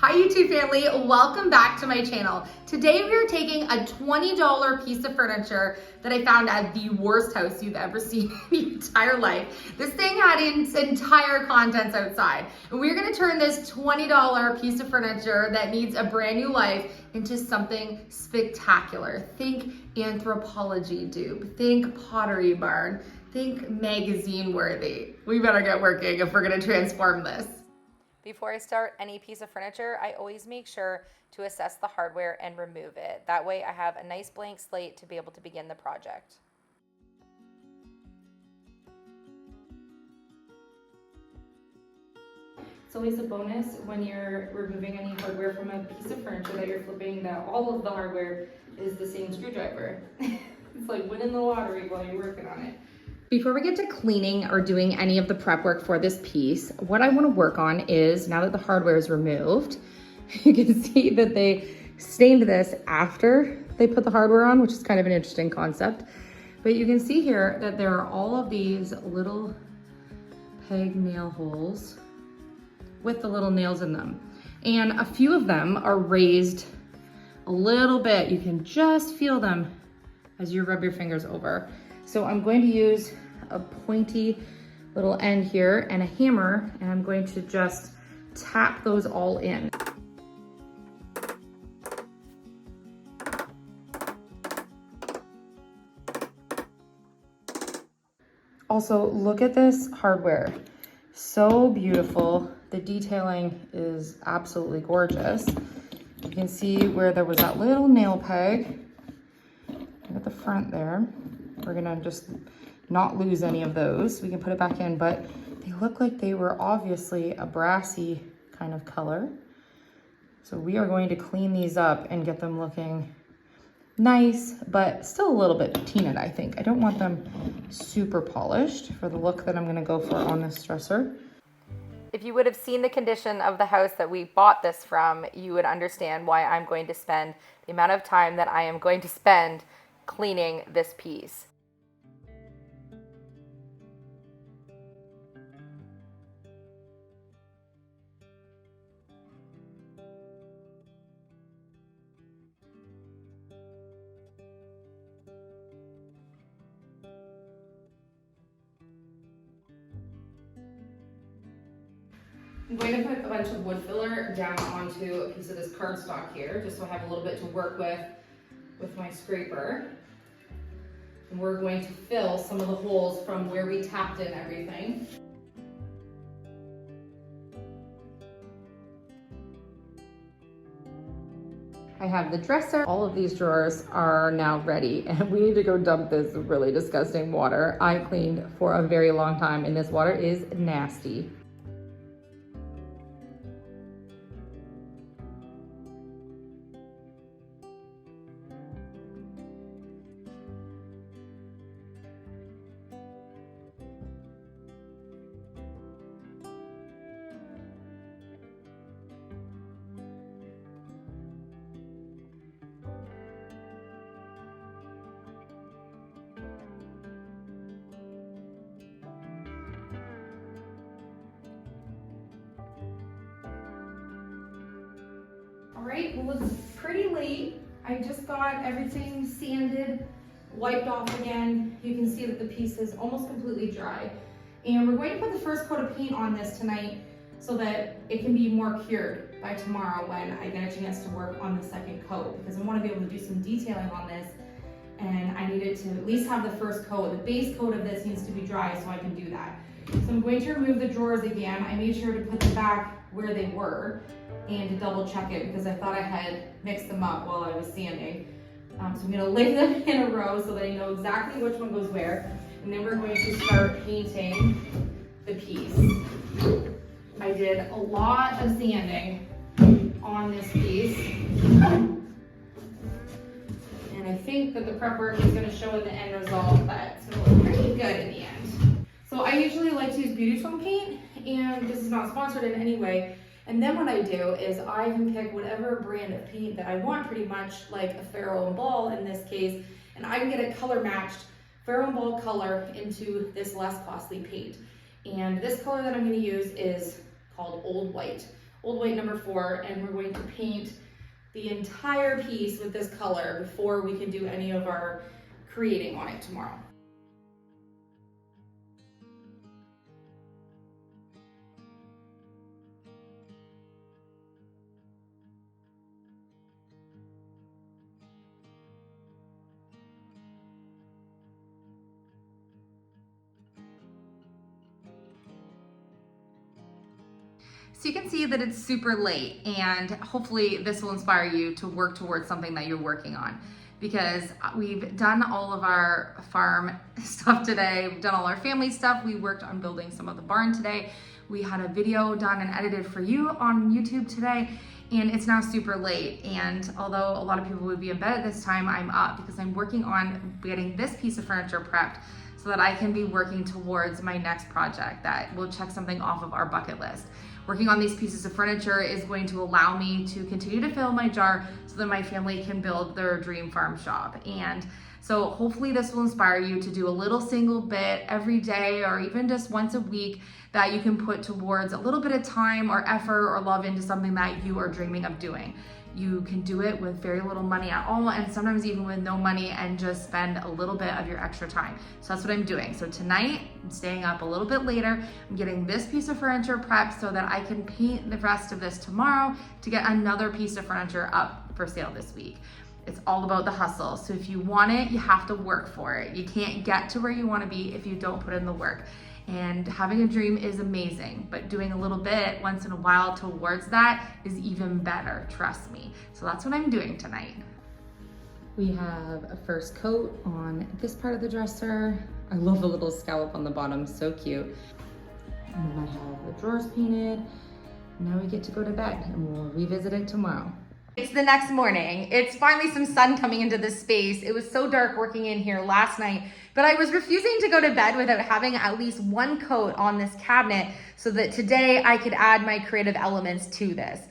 Hi YouTube family, welcome back to my channel. Today we are taking a $20 piece of furniture that I found at the worst house you've ever seen in your entire life. This thing had its entire contents outside. And we're gonna turn this $20 piece of furniture that needs a brand new life into something spectacular. Think anthropology dupe, think Pottery Barn, think magazine worthy. We better get working if we're gonna transform this. Before I start any piece of furniture, I always make sure to assess the hardware and remove it. That way I have a nice blank slate to be able to begin the project. It's always a bonus when you're removing any hardware from a piece of furniture that you're flipping that all of the hardware is the same screwdriver. It's like winning the lottery while you're working on it. Before we get to cleaning or doing any of the prep work for this piece, what I want to work on is, now that the hardware is removed, you can see that they stained this after they put the hardware on, which is kind of an interesting concept. But you can see here that there are all of these little peg nail holes with the little nails in them. And a few of them are raised a little bit. You can just feel them as you rub your fingers over. So I'm going to use a pointy little end here and a hammer, and I'm going to just tap those all in. Also, look at this hardware. So beautiful. The detailing is absolutely gorgeous. You can see where there was that little nail peg at the front there. We're gonna just not lose any of those. We can put it back in, but they look like they were obviously a brassy kind of color. So we are going to clean these up and get them looking nice, but still a little bit patinaed, I think. I don't want them super polished for the look that I'm gonna go for on this dresser. If you would have seen the condition of the house that we bought this from, you would understand why I'm going to spend the amount of time that I am going to spend cleaning this piece. I'm going to put a bunch of wood filler down onto a piece of this cardstock here, just so I have a little bit to work with my scraper. And we're going to fill some of the holes from where we tapped in everything. I have the dresser. All of these drawers are now ready, and we need to go dump this really disgusting water I cleaned for a very long time, and this water is nasty. All right, well, it's pretty late. I just got everything sanded, wiped off again. You can see that the piece is almost completely dry. And we're going to put the first coat of paint on this tonight so that it can be more cured by tomorrow when I get a chance to work on the second coat, because I want to be able to do some detailing on this, and I needed to at least have the first coat. The base coat of this needs to be dry so I can do that. So I'm going to remove the drawers again. I made sure to put them back where they were and to double check it because I thought I had mixed them up while I was sanding. So I'm gonna lay them in a row so that I know exactly which one goes where. And then we're going to start painting the piece. I did a lot of sanding on this piece. And I think that the prep work is gonna show in the end result that it's gonna look pretty good in the end. So I usually like to use Beauty Foam paint, and this is not sponsored in any way. And then what I do is I can pick whatever brand of paint that I want, pretty much like a Farrow and Ball in this case, and I can get a color matched Farrow and Ball color into this less costly paint. And this color that I'm going to use is called Old White. old white number 4, and we're going to paint the entire piece with this color before we can do any of our creating on it tomorrow. So you can see that it's super late, and hopefully this will inspire you to work towards something that you're working on, because we've done all of our farm stuff today. We've done all our family stuff. We worked on building some of the barn today. We had a video done and edited for you on YouTube today, and it's now super late. And although a lot of people would be in bed at this time, I'm up because I'm working on getting this piece of furniture prepped so that I can be working towards my next project that will check something off of our bucket list. Working on these pieces of furniture is going to allow me to continue to fill my jar so that my family can build their dream farm shop. And so hopefully this will inspire you to do a little single bit every day, or even just once a week, that you can put towards a little bit of time or effort or love into something that you are dreaming of doing. You can do it with very little money at all, and sometimes even with no money, and just spend a little bit of your extra time. So that's what I'm doing. So tonight, I'm staying up a little bit later. I'm getting this piece of furniture prepped so that I can paint the rest of this tomorrow to get another piece of furniture up for sale this week. It's all about the hustle. So if you want it, you have to work for it. You can't get to where you want to be if you don't put in the work. And having a dream is amazing, but doing a little bit once in a while towards that is even better, trust me. So that's what I'm doing tonight. We have a first coat on this part of the dresser. I love the little scallop on the bottom, so cute. And then I have the drawers painted. Now we get to go to bed, and we'll revisit it tomorrow. It's the next morning. It's finally some sun coming into this space. It was so dark working in here last night, but I was refusing to go to bed without having at least one coat on this cabinet so that today I could add my creative elements to this.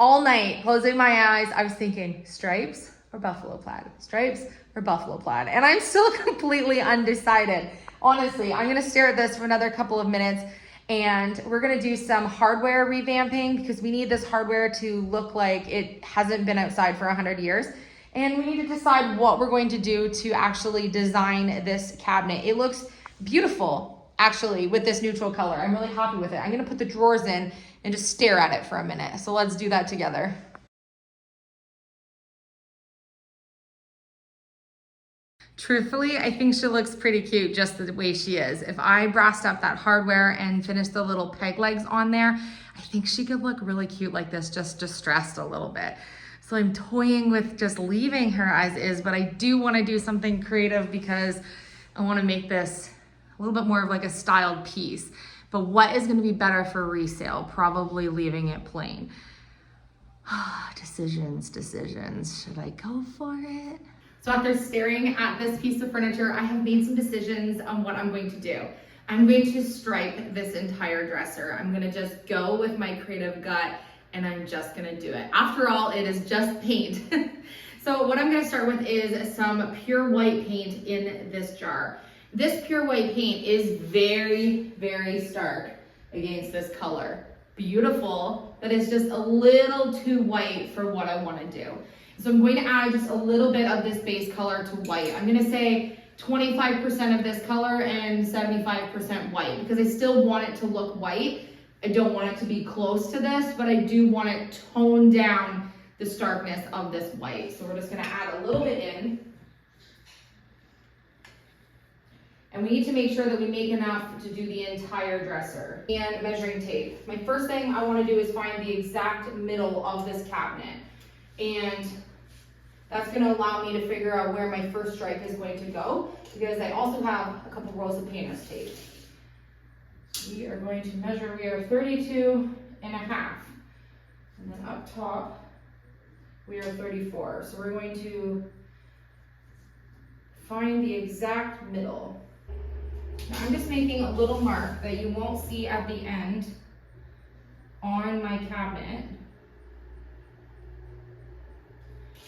All night, closing my eyes, I was thinking stripes or buffalo plaid, stripes or buffalo plaid, and I'm still completely undecided. Honestly, I'm gonna stare at this for another couple of minutes, and we're gonna do some hardware revamping because we need this hardware to look like it hasn't been outside for 100 years. And we need to decide what we're going to do to actually design this cabinet. It looks beautiful, actually, with this neutral color. I'm really happy with it. I'm gonna put the drawers in and just stare at it for a minute. So let's do that together. Truthfully, I think she looks pretty cute just the way she is. If I brassed up that hardware and finished the little peg legs on there, I think she could look really cute like this, just distressed a little bit. So I'm toying with just leaving her as is, but I do want to do something creative because I want to make this a little bit more of like a styled piece. But what is going to be better for resale? Probably leaving it plain. Decisions. Should I go for it? So after staring at this piece of furniture, I have made some decisions on what I'm going to do. I'm going to stripe this entire dresser. I'm gonna just go with my creative gut, and I'm just gonna do it. After all, it is just paint. So what I'm gonna start with is some pure white paint in this jar. This pure white paint is very, very stark against this color. Beautiful, but it's just a little too white for what I wanna do. So I'm going to add just a little bit of this base color to white. I'm gonna say 25% of this color and 75% white, because I still want it to look white. I don't want it to be close to this, but I do want it toned down the starkness of this white. So we're just gonna add a little bit in. And we need to make sure that we make enough to do the entire dresser. And measuring tape. My first thing I wanna do is find the exact middle of this cabinet. And that's gonna allow me to figure out where my first stripe is going to go, because I also have a couple rolls of painter's tape. We are going to measure, we are 32 and a half. And then up top, we are 34. So we're going to find the exact middle. Now I'm just making a little mark that you won't see at the end on my cabinet,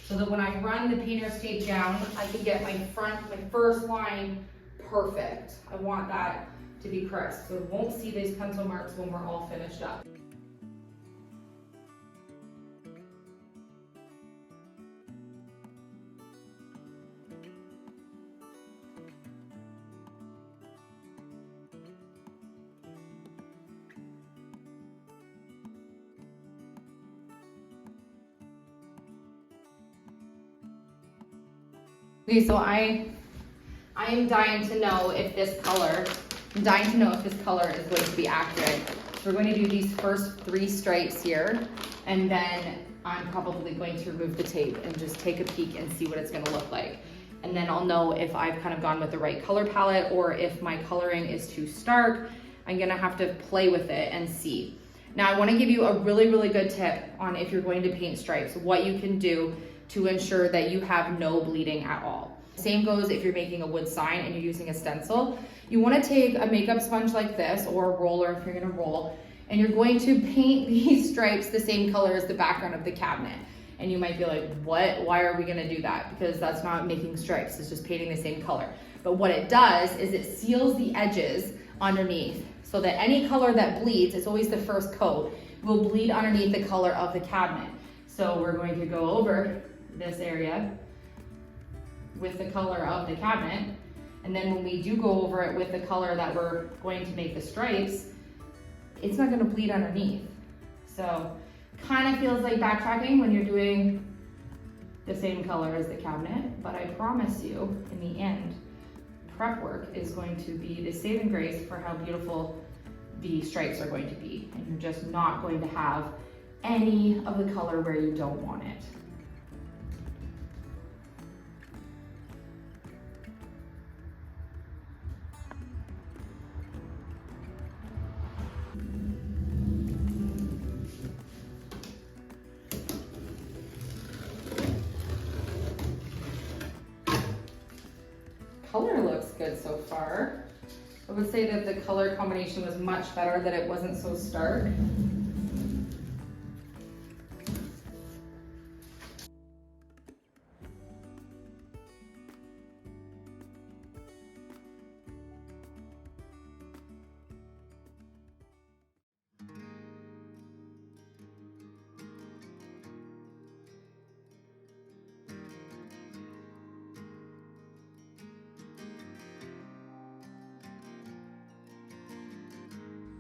so that when I run the painter's tape down, I can get my first line perfect. I want that to be correct, so we won't see these pencil marks when we're all finished up. Okay, so I am dying to know if this color, is going to be accurate. So we're going to do these first 3 stripes here, and then I'm probably going to remove the tape and just take a peek and see what it's gonna look like. And then I'll know if I've kind of gone with the right color palette or if my coloring is too stark. I'm gonna have to play with it and see. Now I wanna give you a really, really good tip on if you're going to paint stripes, what you can do to ensure that you have no bleeding at all. Same goes if you're making a wood sign and you're using a stencil. You wanna take a makeup sponge like this, or a roller if you're gonna roll, and you're going to paint these stripes the same color as the background of the cabinet. And you might be like, what? Why are we gonna do that? Because that's not making stripes, it's just painting the same color. But what it does is it seals the edges underneath so that any color that bleeds, it's always the first coat, will bleed underneath the color of the cabinet. So we're going to go over this area with the color of the cabinet. And then when we do go over it with the color that we're going to make the stripes, it's not gonna bleed underneath. So kind of feels like backtracking when you're doing the same color as the cabinet, but I promise you, in the end, prep work is going to be the saving grace for how beautiful the stripes are going to be. And you're just not going to have any of the color where you don't want it. Color looks good so far. I would say that the color combination was much better, that it wasn't so stark.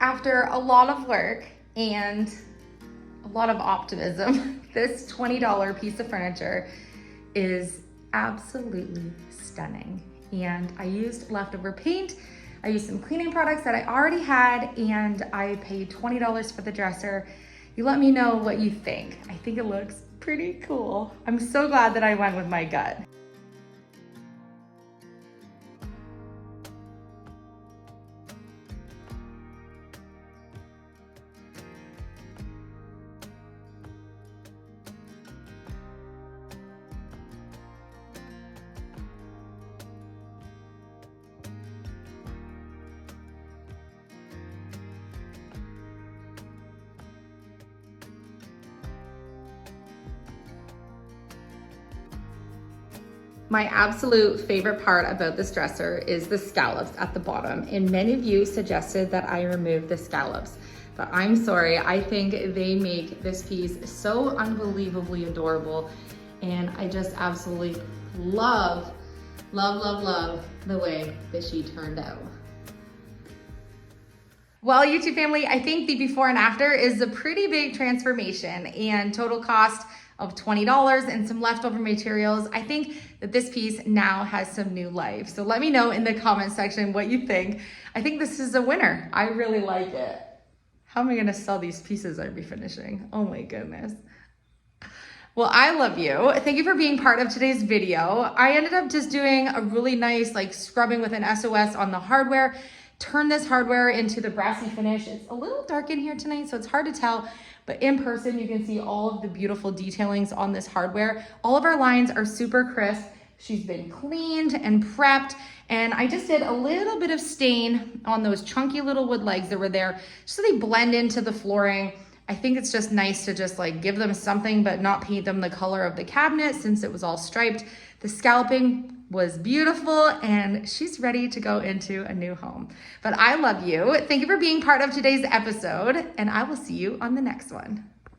After a lot of work and a lot of optimism, this $20 piece of furniture is absolutely stunning. And I used leftover paint, I used some cleaning products that I already had, and I paid $20 for the dresser. You let me know what you think. I think it looks pretty cool. I'm so glad that I went with my gut. My absolute favorite part about this dresser is the scallops at the bottom, and many of you suggested that I remove the scallops, but I'm sorry, I think they make this piece so unbelievably adorable, and I just absolutely love the way that she turned out. Well, YouTube family, I think the before and after is a pretty big transformation, and total cost of $20 and some leftover materials. I think that this piece now has some new life. So let me know in the comment section what you think. I think this is a winner. I really like it. How am I gonna sell these pieces I'd be finishing? Oh my goodness. Well, I love you. Thank you for being part of today's video. I ended up just doing a really nice scrubbing with an SOS on the hardware. Turn this hardware into the brassy finish. It's a little dark in here tonight, so it's hard to tell, but in person you can see all of the beautiful detailings on this hardware. All of our lines are super crisp. She's been cleaned and prepped, and I just did a little bit of stain on those chunky little wood legs that were there so they blend into the flooring. I think it's just nice to just give them something but not paint them the color of the cabinet since it was all striped. The scalloping was beautiful, and she's ready to go into a new home. But I love you. Thank you for being part of today's episode, and I will see you on the next one.